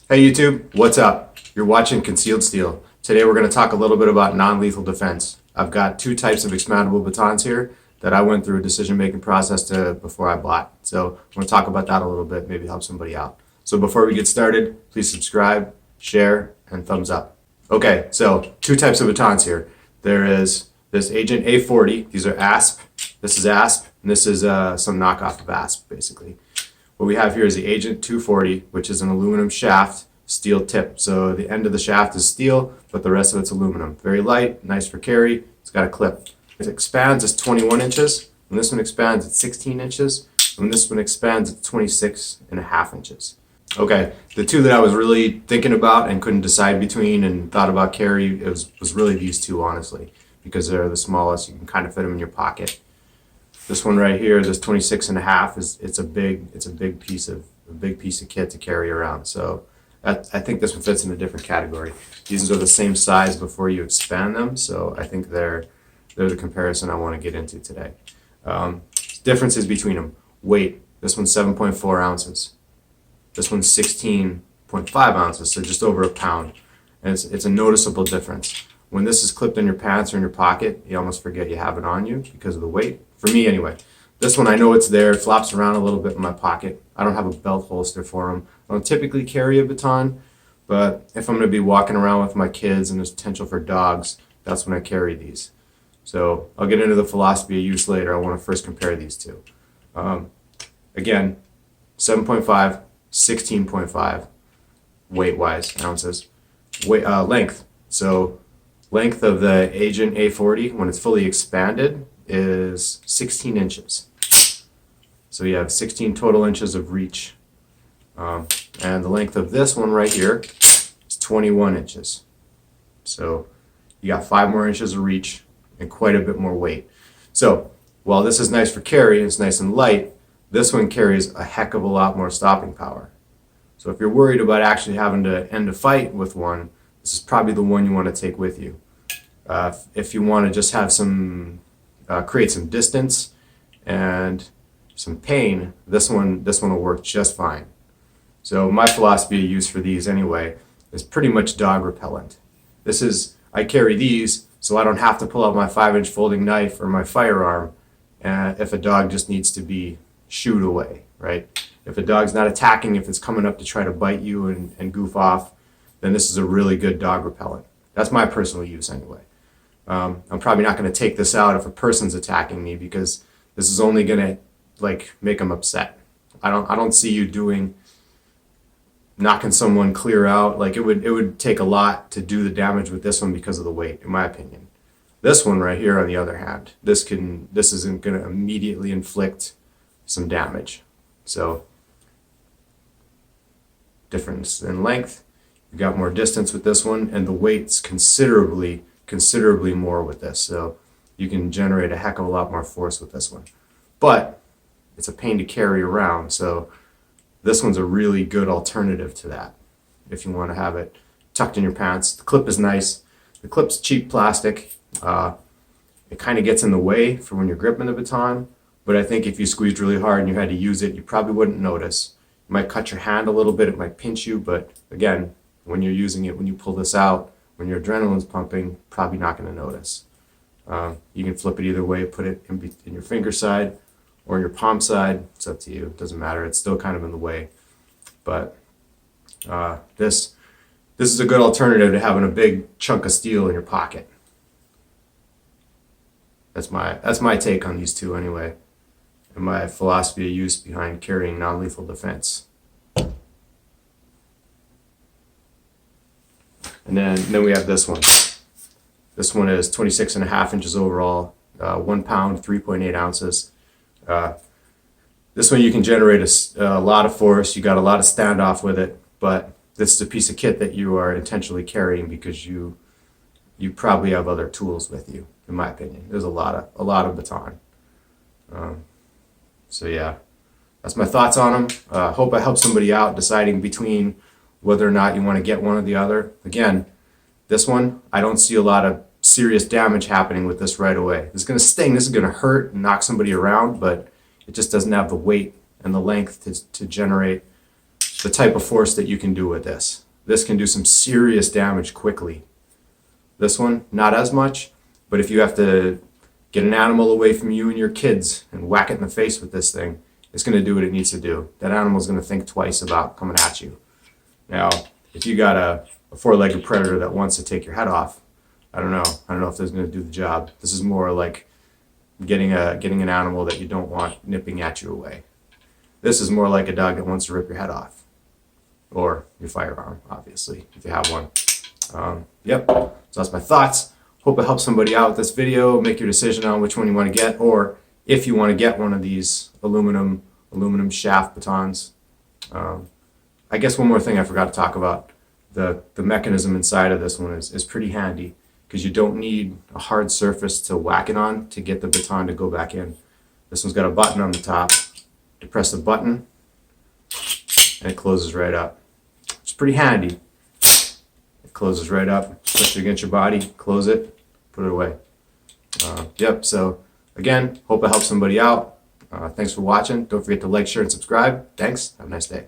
Hey YouTube, what's up? You're watching Concealed Steel. Today we're going to talk a little bit about non-lethal defense. I've got two types of expandable batons here that I went through a decision-making process before I bought. So I'm going to talk about that a little bit, maybe help somebody out. So before we get started, please subscribe, share, and thumbs up. Okay, so two types of batons here. There is this Agent A40. These are ASP. This is ASP, and this is some knockoff of ASP, basically. What we have here is the Agent 240, which is an aluminum shaft, steel tip. So the end of the shaft is steel, but the rest of it's aluminum. Very light, nice for carry. It's got a clip. It expands, it's 21 inches. When this one expands, it's 16 inches. When this one expands, it's 26.5 inches. Okay, the two that I was really thinking about and couldn't decide between and thought about carry, was really these two, honestly, because they're the smallest. You can kind of fit them in your pocket. This one right here, this 26.5, it's a big piece of kit to carry around. So I think this one fits in a different category. These are the same size before you expand them, so I think they're the comparison I want to get into today. Differences between them: weight. This one's 7.4 ounces. This one's 16.5 ounces, so just over a pound. And it's a noticeable difference. When this is clipped in your pants or in your pocket, you almost forget you have it on you because of the weight. For me, anyway. This one, I know it's there. It flops around a little bit in my pocket. I don't have a belt holster for them. I don't typically carry a baton, but if I'm going to be walking around with my kids and there's potential for dogs, that's when I carry these. So I'll get into the philosophy of use later. I want to first compare these two. Again, 7.5, 16.5 weight-wise, ounces. Length. So length of the Agent A40 when it's fully expanded is 16 inches. So you have 16 total inches of reach. And the length of this one right here is 21 inches. So you got 5 more inches of reach and quite a bit more weight. So while this is nice for carry, it's nice and light, this one carries a heck of a lot more stopping power. So if you're worried about actually having to end a fight with one, this is probably the one you want to take with you. If you want to just have create some distance and some pain, this one will work just fine. So my philosophy of use for these anyway is pretty much dog repellent. I carry these so I don't have to pull out my 5-inch folding knife or my firearm if a dog just needs to be shooed away, right? If a dog's not attacking, if it's coming up to try to bite you and goof off, then this is a really good dog repellent. That's my personal use anyway. I'm probably not going to take this out if a person's attacking me because this is only going to make them upset. I don't see you knocking someone clear out. It would take a lot to do the damage with this one because of the weight, in my opinion. This one right here, on the other hand, this isn't going to immediately inflict some damage. So difference in length. You got more distance with this one, and the weight's considerably more with this, so you can generate a heck of a lot more force with this one. But it's a pain to carry around, so this one's a really good alternative to that if you want to have it tucked in your pants. The clip is nice. The clip's cheap plastic. It kind of gets in the way for when you're gripping the baton, but I think if you squeezed really hard and you had to use it, you probably wouldn't notice. It might cut your hand a little bit, it might pinch you, but again, when you're using it, when you pull this out, when your adrenaline's pumping, probably not going to notice. You can flip it either way, put it in your finger side or your palm side. It's up to you. It doesn't matter. It's still kind of in the way. But this is a good alternative to having a big chunk of steel in your pocket. That's my take on these two anyway, and my philosophy of use behind carrying non-lethal defense. And then we have this one. This one is 26.5 inches overall, 1 pound, 3.8 ounces. This one you can generate a lot of force. You got a lot of standoff with it, but this is a piece of kit that you are intentionally carrying because you probably have other tools with you, in my opinion. There's a lot of baton. So yeah, that's my thoughts on them. Hope I help somebody out deciding between whether or not you want to get one or the other. Again, this one, I don't see a lot of serious damage happening with this right away. This is going to sting, this is going to hurt and knock somebody around, but it just doesn't have the weight and the length to generate the type of force that you can do with this. This can do some serious damage quickly. This one, not as much, but if you have to get an animal away from you and your kids and whack it in the face with this thing, it's going to do what it needs to do. That animal is going to think twice about coming at you. Now, if you got a four-legged predator that wants to take your head off, I don't know if this is going to do the job. This is more like getting an animal that you don't want nipping at you away. This is more like a dog that wants to rip your head off, or your firearm, obviously, if you have one. Yep, so that's my thoughts. Hope it helps somebody out with this video. Make your decision on which one you want to get, or if you want to get one of these aluminum shaft batons. I guess one more thing I forgot to talk about. The mechanism inside of this one is pretty handy, because you don't need a hard surface to whack it on to get the baton to go back in. This one's got a button on the top. You press the button and it closes right up. It's pretty handy. It closes right up, push it against your body, close it, put it away. Yep, so again, hope it helps somebody out. Thanks for watching. Don't forget to like, share, and subscribe. Thanks. Have a nice day.